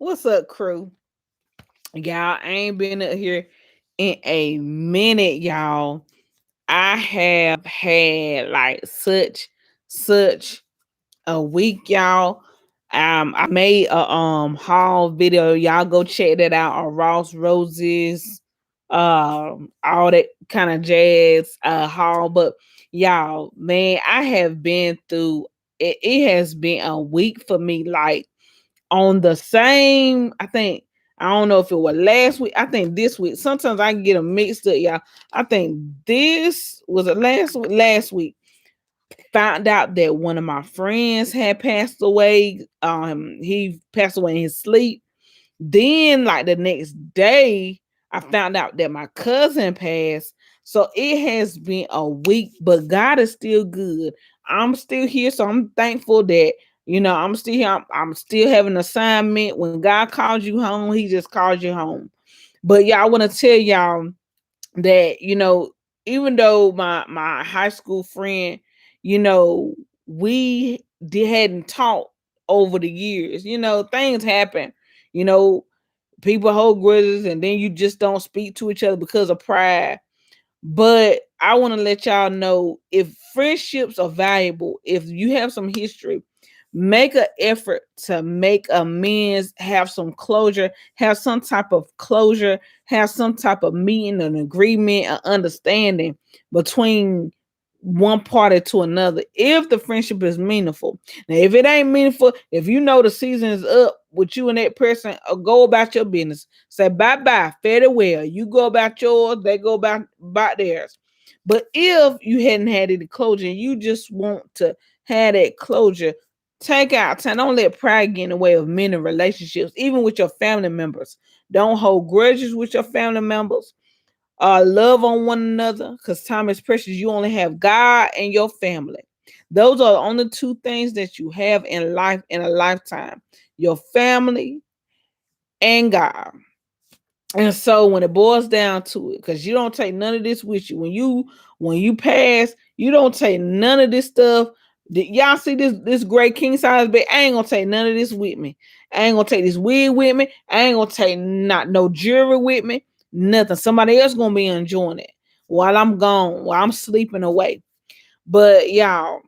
What's up, crew? Y'all, I ain't been up here in a minute, y'all. I have had like such a week, y'all. I made a haul video. Y'all go check that out on Ross Roses, all that kind of jazz haul. But y'all, man, I have been through it. It has been a week for me, like on the same, I think, I don't know if it was last week. I think this week. Sometimes I can get them mixed up, y'all. I think this was it last week. Last week, found out that one of my friends had passed away. He passed away in his sleep. Then, like the next day, I found out that my cousin passed. So it has been a week, but God is still good. I'm still here, so I'm thankful that I'm still here. I'm still having an assignment. When God calls you home, He just calls you home. But yeah, I want to tell y'all that even though my high school friend, you know, we hadn't talked over the years. Things happen. You know, people hold grudges and then you just don't speak to each other because of pride. But I want to let y'all know, if friendships are valuable, if you have some history, make an effort to make amends, have some closure, have some type of closure, have some type of meeting, an agreement, an understanding between one party to another if the friendship is meaningful. Now, if it ain't meaningful, if you know the season is up with you and that person, go about your business. Say bye bye, fare thee well. You go about yours, they go about theirs. But if you hadn't had any closure and you just want to have that closure, take out time. Don't let pride get in the way of many relationships, even with your family members. Don't hold grudges with your family members. Love on one another, because time is precious. You only have God and your family. Those are the only two things that you have in life in a lifetime: your family and God. And so when it boils down to it, because you don't take none of this with you. When you pass, you don't take none of this stuff. Y'all see this great king size bed? I ain't gonna take none of this with me. I ain't gonna take this wig with me. I ain't gonna take not no jewelry with me. Nothing. Somebody else gonna be enjoying it while I'm gone, while I'm sleeping away. But y'all,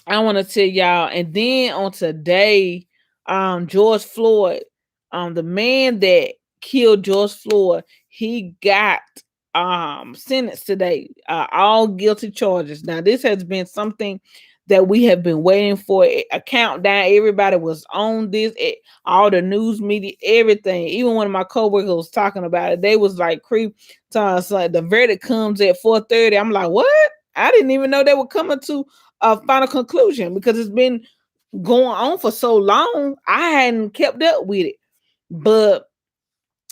I want to tell y'all, and then on today, George Floyd, the man that killed George Floyd, he got sentenced today, all guilty charges. Now, this has been something that we have been waiting for, a countdown. Everybody was on this, all the news media, everything. Even one of my coworkers was talking about it. They was like, creep to us, like the verdict comes at 4:30. I'm like, what? I didn't even know they were coming to a final conclusion because it's been going on for so long. I hadn't kept up with it, but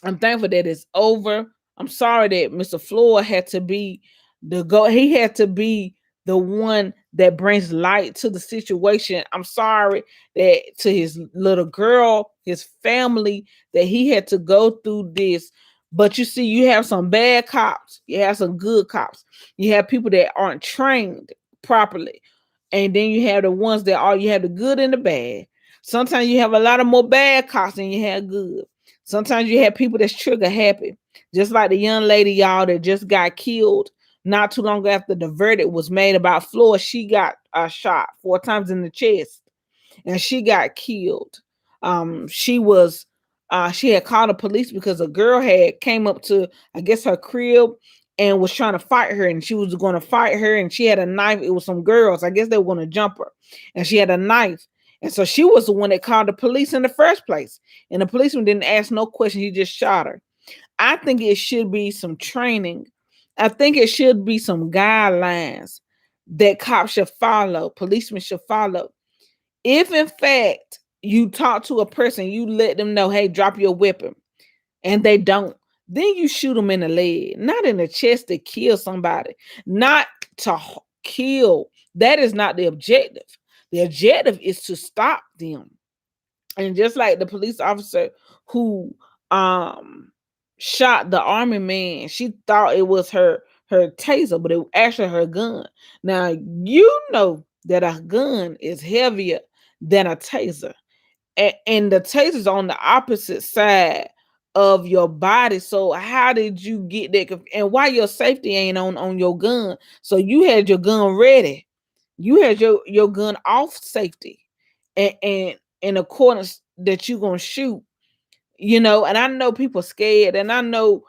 I'm thankful that it's over. I'm sorry that Mr. Floyd had to be the go. He had to be the one that brings light to the situation. I'm sorry that to his little girl, his family, that he had to go through this. But you see, you have some bad cops, you have some good cops, you have people that aren't trained properly, and then you have the ones that are, you have the good and the bad. Sometimes you have a lot of more bad cops than you have good. Sometimes you have people that's trigger happy, just like the young lady, y'all, that just got killed not too long after the verdict was made about Floyd. She got shot 4 times in the chest, and she got killed. She had called the police because a girl had came up to, I guess, her crib and was trying to fight her, and she was going to fight her, and she had a knife. It was some girls, I guess they were going to jump her, and she had a knife. And so she was the one that called the police in the first place. And the policeman didn't ask no question. He just shot her. I think it should be some training. I think it should be some guidelines that cops should follow, policemen should follow. If in fact you talk to a person, you let them know, hey, drop your weapon, and they don't, then you shoot them in the leg, not in the chest to kill somebody, not to kill. That is not the objective. The objective is to stop them. And just like the police officer who um shot the army man, she thought it was her taser, but it was actually her gun. Now you know that a gun is heavier than a taser. and the taste is on the opposite side of your body. So how did you get that? And why your safety ain't on your gun? So you had your gun ready. You had your gun off safety, and in accordance that you gonna shoot. And I know people scared, and I know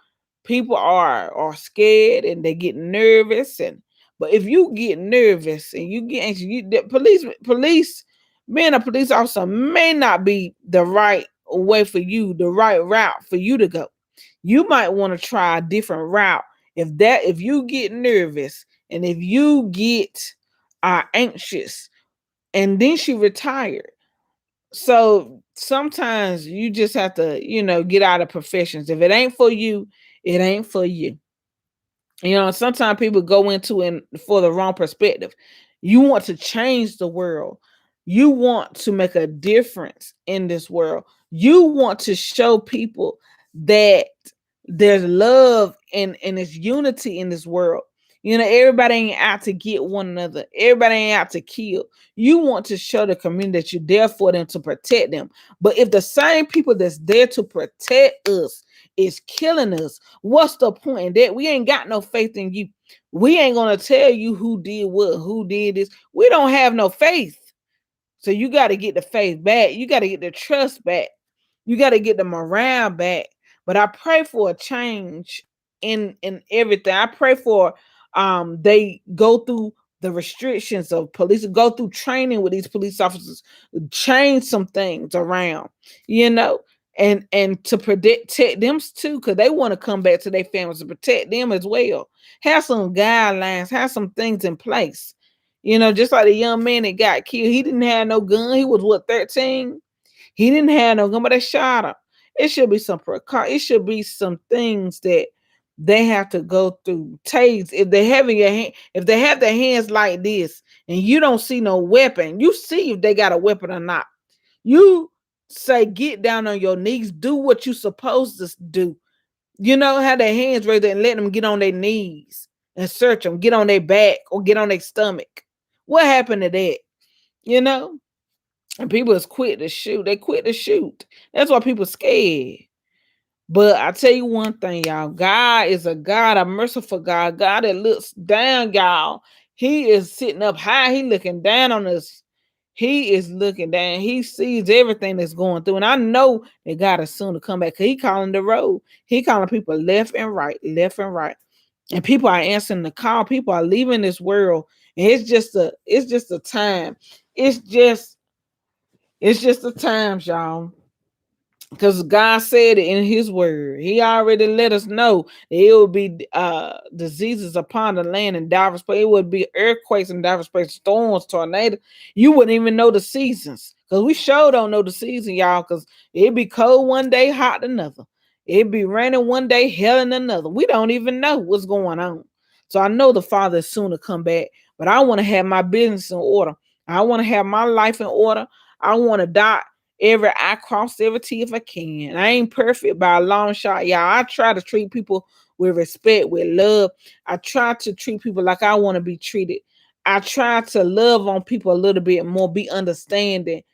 people are scared, and they get nervous. And but if you get nervous and you get anxious, the police being a police officer may not be the right way for you, the right route for you to go. You might want to try a different route. If you get nervous and if you get anxious. And then she retired. So sometimes you just have to, get out of professions. If it ain't for you, it ain't for you. Sometimes people go into it for the wrong perspective. You want to change the world. You want to make a difference in this world. You want to show people that there's love and there's unity in this world. Everybody ain't out to get one another. Everybody ain't out to kill. You want to show the community that you're there for them, to protect them. But if the same people that's there to protect us is killing us, what's the point in that? We ain't got no faith in you. We ain't gonna tell you who did what, who did this. We don't have no faith. So you got to get the faith back. You got to get the trust back. You got to get the morale back. But I pray for a change in everything. I pray for they go through the restrictions of police, go through training with these police officers, change some things around, you know, and to protect them too, because they want to come back to their families, to protect them as well. Have some guidelines, have some things in place. Just like the young man that got killed, he didn't have no gun. He was what, 13? He didn't have no gun, but they shot him. It should be some it should be some things that they have to go through. Tase, if they have in your hand, if they have their hands like this and you don't see no weapon, you see if they got a weapon or not. You say get down on your knees, do what you supposed to do. Have their hands raised and let them get on their knees and search them, get on their back or get on their stomach. What happened to that? You know? And people is quit to shoot. They quit to shoot. That's why people scared. But I tell you one thing, y'all. God is a God, a merciful God. God that looks down, y'all. He is sitting up high. He looking down on us. He is looking down. He sees everything that's going through. And I know that God is soon to come back. Because he calling the road. He calling people left and right, left and right. And people are answering the call. People are leaving this world. And it's just a time. It's just the times, y'all. Because God said it in his word. He already let us know that it would be diseases upon the land in diverse places. It would be earthquakes in diverse places, storms, tornadoes. You wouldn't even know the seasons. Because we sure don't know the season, y'all. Because it'd be cold one day, hot another. It'd be raining one day, hell in another. We don't even know what's going on. So I know the Father is soon to come back. But I want to have my business in order. I want to have my life in order. I want to die every I cross every T if I can. I ain't perfect by a long shot, y'all. I try to treat people with respect, with love. I try to treat people like I want to be treated. I try to love on people a little bit more, be understanding,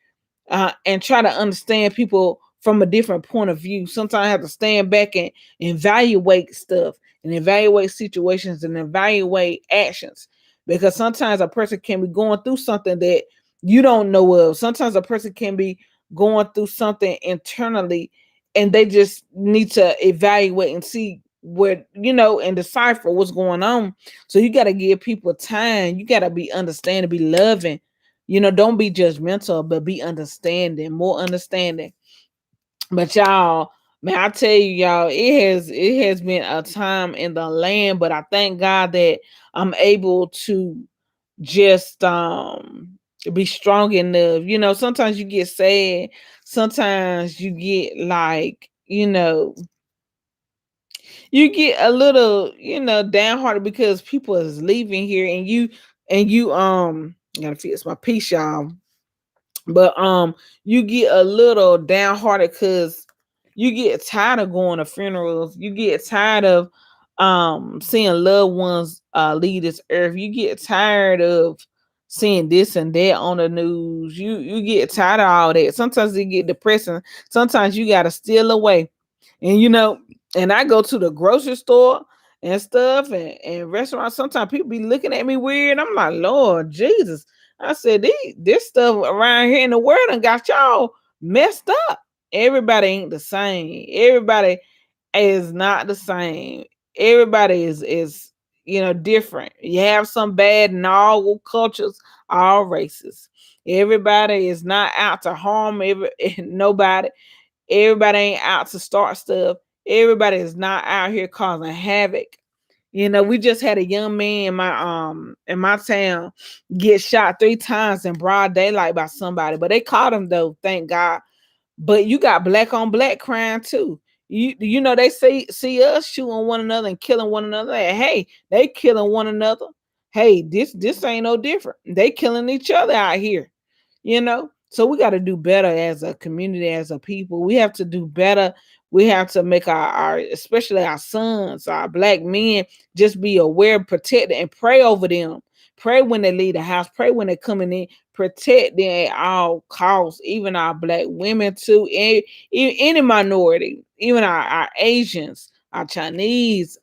and try to understand people from a different point of view. Sometimes I have to stand back and evaluate stuff and evaluate situations and evaluate actions, because sometimes a person can be going through something that you don't know of. Sometimes a person can be going through something internally and they just need to evaluate and see where, and decipher what's going on. So you got to give people time. You got to be understanding, be loving. Don't be judgmental, but be understanding, more understanding. But y'all, man, I tell you, y'all, it has been a time in the land, but I thank God that I'm able to just be strong enough. Sometimes you get sad, sometimes you get like, you get a little, downhearted because people is leaving here, and you gotta fix my piece, y'all. But you get a little downhearted because you get tired of going to funerals. You get tired of seeing loved ones leave this earth. You get tired of seeing this and that on the news. You get tired of all that. Sometimes it get depressing. Sometimes you gotta steal away. And and I go to the grocery store and stuff and restaurants. Sometimes people be looking at me weird. I'm like, Lord Jesus. I said, this stuff around here in the world and got y'all messed up. Everybody ain't the same. Everybody is not the same. Everybody is different. You have some bad in all cultures, all races. Everybody is not out to harm nobody. Everybody ain't out to start stuff. Everybody is not out here causing havoc. We just had a young man in my town get shot 3 times in broad daylight by somebody, but they caught him though, thank God. But you got black on black crime too. They see us shooting one another and killing one another. Hey, they killing one another. Hey, this ain't no different. They killing each other out here. So we got to do better as a community, as a people. We have to do better. We have to make our especially our sons, our black men, just be aware, protect, and pray over them. Pray when they leave the house. Pray when they're coming in. Protect them at all costs. Even our black women too, and any minority, even our Asians, our Chinese,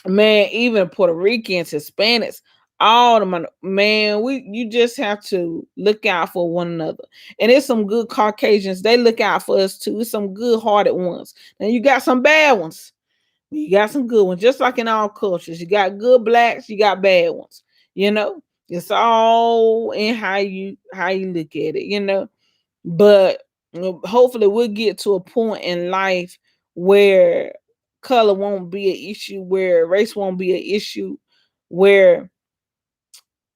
man, even Puerto Ricans, Hispanics, all the man, you just have to look out for one another. And there's some good Caucasians, they look out for us too. It's some good hearted ones. And you got some bad ones. You got some good ones, just like in all cultures. You got good blacks, you got bad ones. You know, it's all in how you look at it. But hopefully we'll get to a point in life where color won't be an issue, where race won't be an issue, where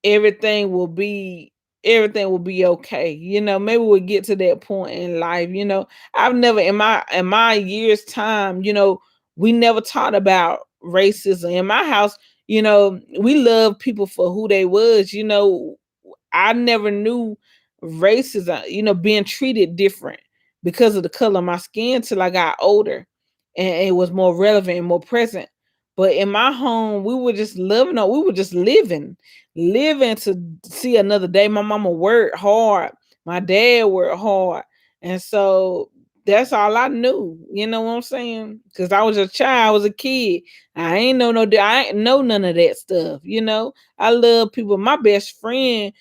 everything will be everything will be okay. Maybe we'll get to that point in life. I've never in my years time, we never talked about racism in my house. We love people for who they was. I never knew racism, being treated different because of the color of my skin till I got older and it was more relevant and more present. But in my home, we were just we were just living to see another day. My mama worked hard, my dad worked hard. And so that's all I knew. You know what I'm saying? Because I was a child, I was a kid. I ain't know none of that stuff. I love people. My best friend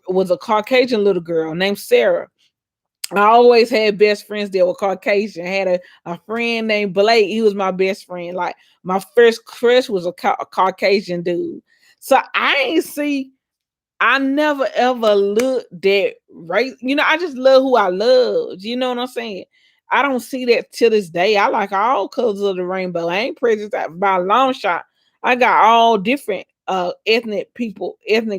was a Caucasian little girl named Sarah. I always had best friends that were Caucasian. I had a friend named Blake. He was my best friend. Like my first crush was a Caucasian dude. So I never ever looked that right. I just love who I love. You know what I'm saying? I don't see that till this day. I like all colors of the rainbow. I ain't prejudiced by a long shot. I got all different ethnic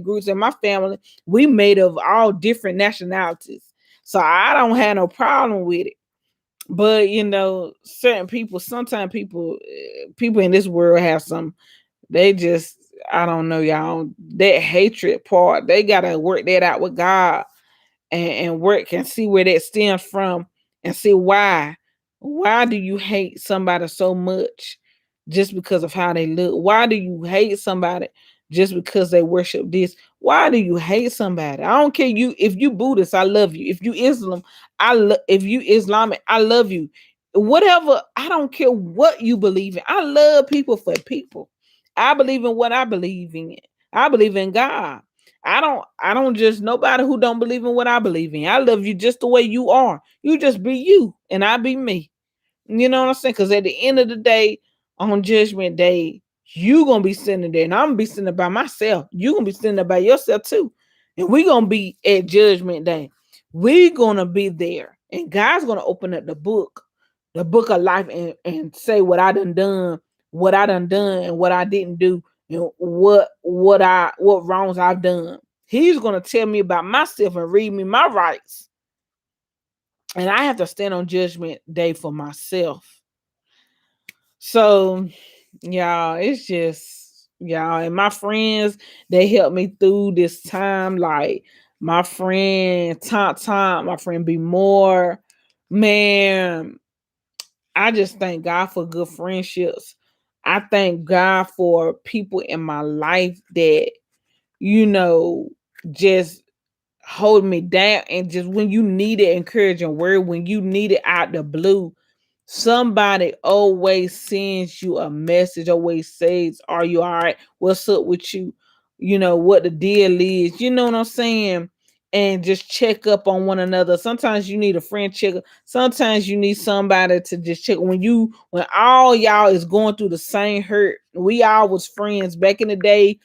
groups in my family. We made of all different nationalities. So I don't have no problem with it. But certain people, sometimes people in this world have some, they just, I don't know, y'all. That hatred part, they gotta work that out with God and work and see where that stems from and see why. Why do you hate somebody so much just because of how they look? Why do you hate somebody just because they worship this? Why do you hate somebody? I don't care if you Buddhist, I love you. If you Islam, if you Islamic, I love you. Whatever, I don't care what you believe in. I love people for people. I believe in what I believe in. I believe in God. I don't just nobody who don't believe in what I believe in. I love you just the way you are. You just be you and I be me. You know what I'm saying? Because at the end of the day, on Judgment Day, you gonna be sitting there, and I'm gonna be sitting there by myself. You gonna be sitting there by yourself too, and we gonna be at Judgment Day. We gonna be there, and God's gonna open up the book of life, and say what I done, and what I didn't do, and what wrongs I've done. He's gonna tell me about myself and read me my rights, and I have to stand on Judgment Day for myself. So, y'all, it's just y'all and my friends, they helped me through this time. Like my friend Tom, my friend Be More, man. I just thank God for good friendships. I thank God for people in my life that you know just hold me down. And just when you need an encouraging word, when you need it out the blue, somebody always sends you a message, always says, "Are you all right? What's up with you? You know what the deal is." You know what I'm saying? And just check up on one another. Sometimes you need a friend check. Sometimes you need somebody to just check when all y'all is going through the same hurt. We all was friends back in the day,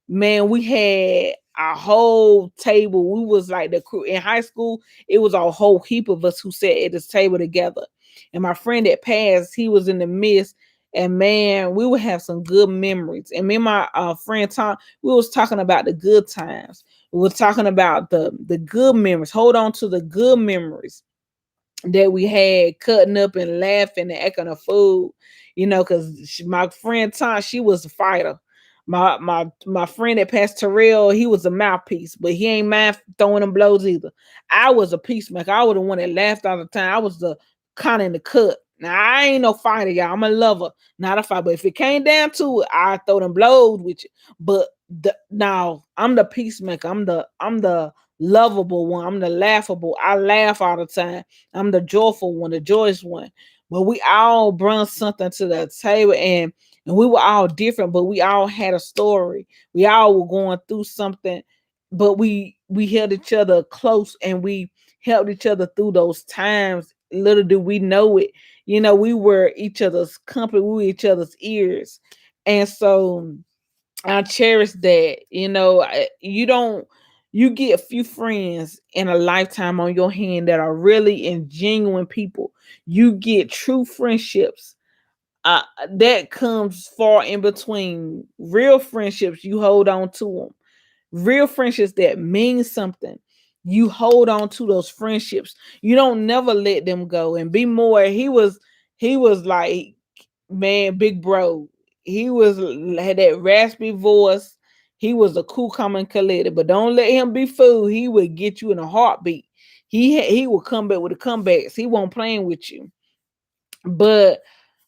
man. We had a whole table. We was like the crew in high school. It was a whole heap of us who sat at this table together. And my friend that passed, he was in the midst. And man, we would have some good memories. And me and my friend Tom, we was talking about the good times. We were talking about the good memories. Hold on to the good memories that we had, cutting up and laughing and acting a fool, because my friend Tom, she was a fighter. My friend that passed, Terrell, he was a mouthpiece, but he ain't mind throwing them blows either. I was a peacemaker. I was the one that laughed all the time. I was the kind in the cut. Now I ain't no fighter, y'all. I'm a lover, not a fighter. But if it came down to it, I throw them blows with you. But now I'm the peacemaker. I'm the lovable one. I'm the laughable. I laugh all the time. I'm the joyful one, the joyous one. But we all brought something to the table, and we were all different, but we all had a story. We all were going through something, but we held each other close, and we helped each other through those times. Little do we know it. We were each other's company, we were each other's ears. And so I cherish that. You don't, you get a few friends in a lifetime on your hand that are really and genuine people. You get true friendships. That comes far in between. Real friendships, you hold on to them. Real friendships that mean something. You hold on to those friendships. You don't never let them go. And be more. He was like, man, big bro. He had that raspy voice. He was a cool, calm, and collected. But don't let him be fooled. He would get you in a heartbeat. He will come back with the comebacks. He won't playing with you. But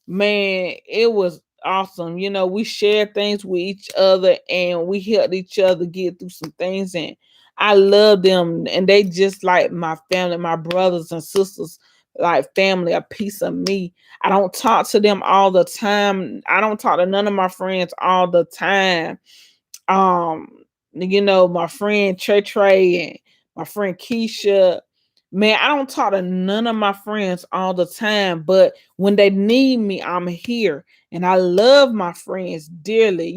man, it was awesome. We shared things with each other, and we helped each other get through some things. And I love them, and they just like my family, my brothers and sisters, like family, a piece of me. I don't talk to them all the time. I don't talk to none of my friends all the time. um my friend Trey and my friend Keisha, man, I don't talk to none of my friends all the time, but when they need me, I'm here. And I love my friends dearly.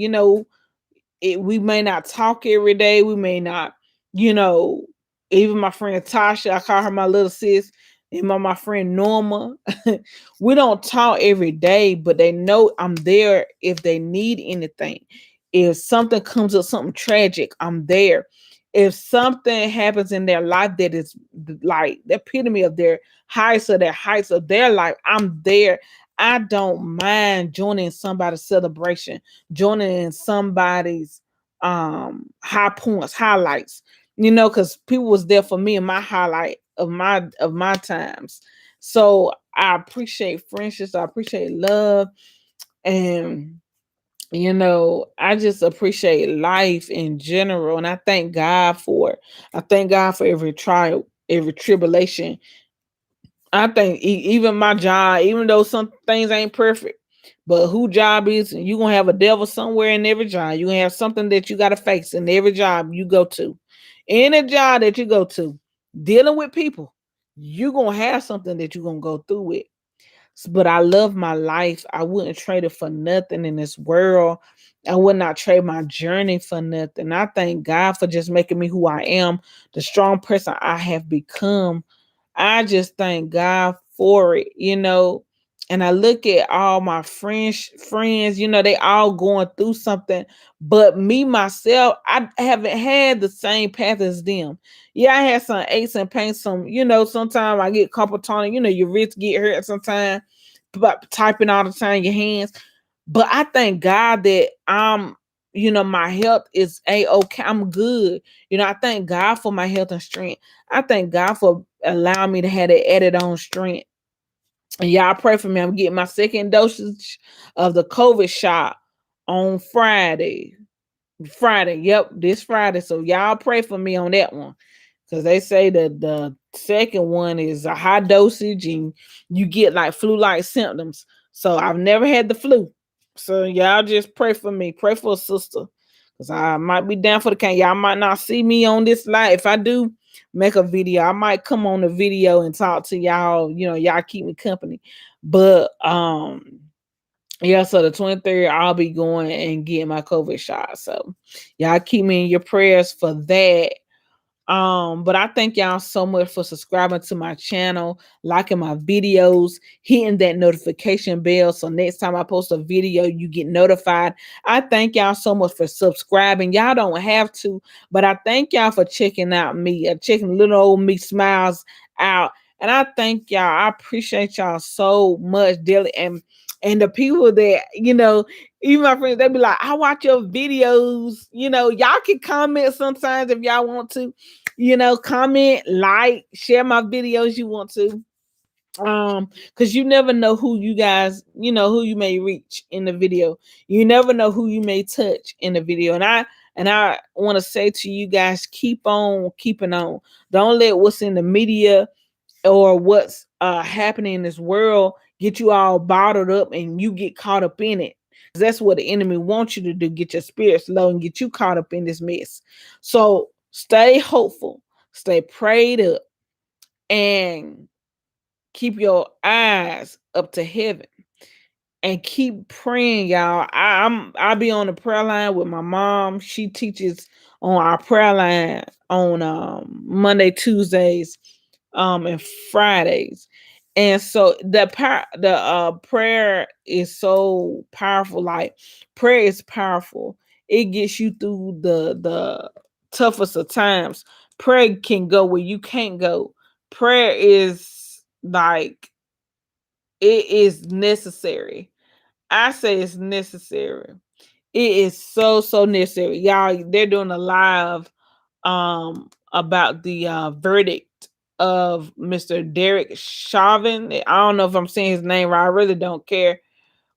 We may not talk every day. We may not, you know, even my friend Tasha, I call her my little sis, and my friend Norma. We don't talk every day, but they know I'm there if they need anything. If something comes up, something tragic, I'm there. If something happens in their life that is like the epitome of their heights of their life, I'm there. I don't mind joining somebody's celebration, joining in somebody's high points, highlights, because people was there for me in my highlight of my times. So I appreciate friendships, I appreciate love, and I just appreciate life in general, and I thank God for it. I thank God for every trial, every tribulation. I think even my job, even though some things ain't perfect, but who job is, you gonna have a devil somewhere in every job. You gonna have something that you gotta face in every job you go to. Any job that you go to, dealing with people, you gonna have something that you gonna go through with. But I love my life. I wouldn't trade it for nothing in this world. I would not trade my journey for nothing. I thank God for just making me who I am, the strong person I have become. I just thank God for it. And I look at all my friends, they all going through something. But me, myself, I haven't had the same path as them. Yeah, I had some aches and pains. Sometimes I get carpal tunnel, your wrist get hurt sometimes, but typing all the time, your hands. But I thank God that my health is okay. I'm good. I thank God for my health and strength. I thank God for allowing me to have that added on strength. And y'all pray for me. I'm getting my second dosage of the COVID shot on Friday. Friday. Yep, this Friday. So y'all pray for me on that one. Because they say that the second one is a high dosage and you get like flu-like symptoms. So I've never had the flu. So y'all just pray for me. Pray for a sister. Because I might be down for the count. Y'all might not see me on this live. If I do make a video, I might come on the video and talk to y'all. You know, y'all keep me company. But yeah, so the 23rd, I'll be going and getting my COVID shot. So y'all keep me in your prayers for that. But I thank y'all so much for subscribing to my channel, liking my videos, hitting that notification bell. So next time I post a video, you get notified. I thank y'all so much for subscribing. Y'all don't have to, but I thank y'all for checking out me, checking little old me smiles out. And I thank y'all. I appreciate y'all so much, daily. And the people that, even my friends, they be like, I watch your videos. Y'all can comment sometimes if y'all want to. Comment, like, share my videos you want to. Because you never know who you guys, who you may reach in the video. You never know who you may touch in the video. And I want to say to you guys, keep on keeping on. Don't let what's in the media or what's happening in this world get you all bottled up and you get caught up in it. That's what the enemy wants you to do, get your spirits low and get you caught up in this mess. So stay hopeful, stay prayed up, and keep your eyes up to heaven and keep praying, y'all. I'll be on the prayer line with my mom. She teaches on our prayer line on Monday, Tuesdays, and Fridays. And so the prayer is so powerful. Like, prayer is powerful. It gets you through the toughest of times. Prayer can go where you can't go. Prayer is like, it is necessary. I say it's necessary. It is so necessary. Y'all, they're doing a live about the verdict of Mr. Derek Chauvin. I don't know if I'm saying his name right. I really don't care.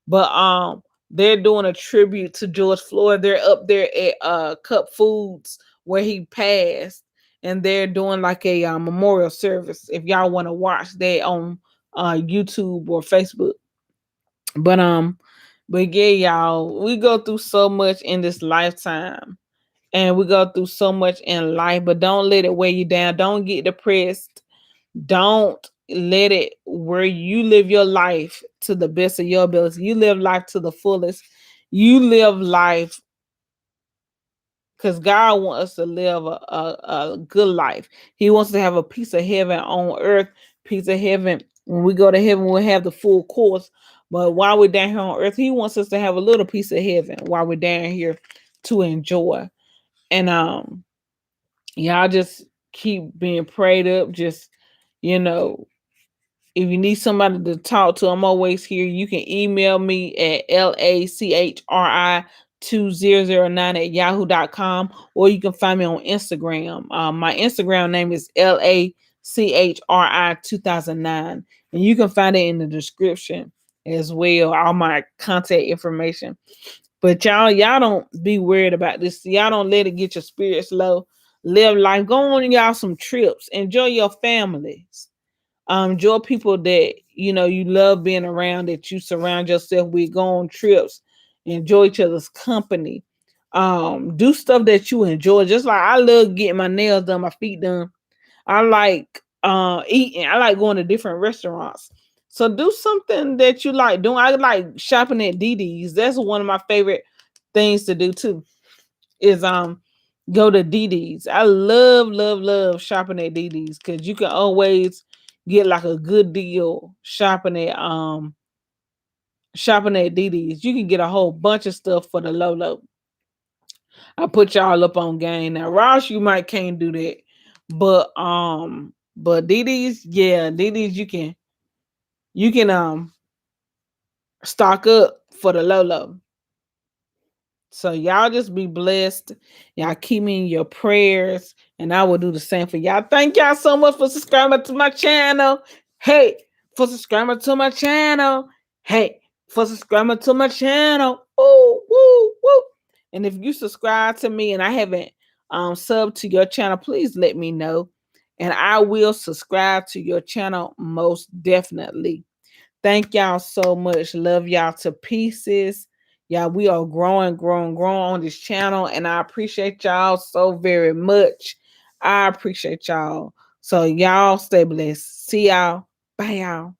But they're doing a tribute to George Floyd. They're up there at Cup Foods where he passed, and they're doing like a memorial service. If y'all want to watch that on YouTube or Facebook. But but yeah, y'all, we go through so much in this lifetime, and we go through so much in life, but don't let it weigh you down. Don't get depressed. Don't let it, where you live your life to the best of your ability. You live life to the fullest. You live life because God wants us to live a good life. He wants to have a piece of heaven on earth, piece of heaven. When we go to heaven, we'll have the full course. But while we're down here on earth, he wants us to have a little piece of heaven while we're down here to enjoy. And y'all just keep being prayed up. Just, you know, if you need somebody to talk to, I'm always here. You can email me at LACHRI2009 at yahoo.com, or you can find me on Instagram. My Instagram name is LACHRI2009, and you can find it in the description as well, all my contact information. But y'all don't be worried about this. Y'all don't let it get your spirits low. Live life. Go on y'all some trips. Enjoy your families. Enjoy people that you love being around, that you surround yourself with. Go on trips. Enjoy each other's company. Do stuff that you enjoy. Just like I love getting my nails done, my feet done. I like eating. I like going to different restaurants. So do something that you like doing. I like shopping at DD's. That's one of my favorite things to do too. Is go to DD's. I love shopping at DD's because you can always get like a good deal shopping at DD's. You can get a whole bunch of stuff for the low low. I put y'all up on game. Now Ross, you might can't do that. But DD's, yeah, DD's you can stock up for the low low. So y'all just be blessed. Y'all keep me in your prayers, and I will do the same for y'all. Thank y'all so much for subscribing to my channel. Hey, for subscribing to my channel. Hey, for subscribing to my channel. Oh, woo, woo. And if you subscribe to me and I haven't subbed to your channel, please let me know. And I will subscribe to your channel most definitely. Thank y'all so much. Love y'all to pieces. Y'all, we are growing, growing, growing on this channel. And I appreciate y'all so very much. I appreciate y'all. So y'all stay blessed. See y'all. Bye y'all.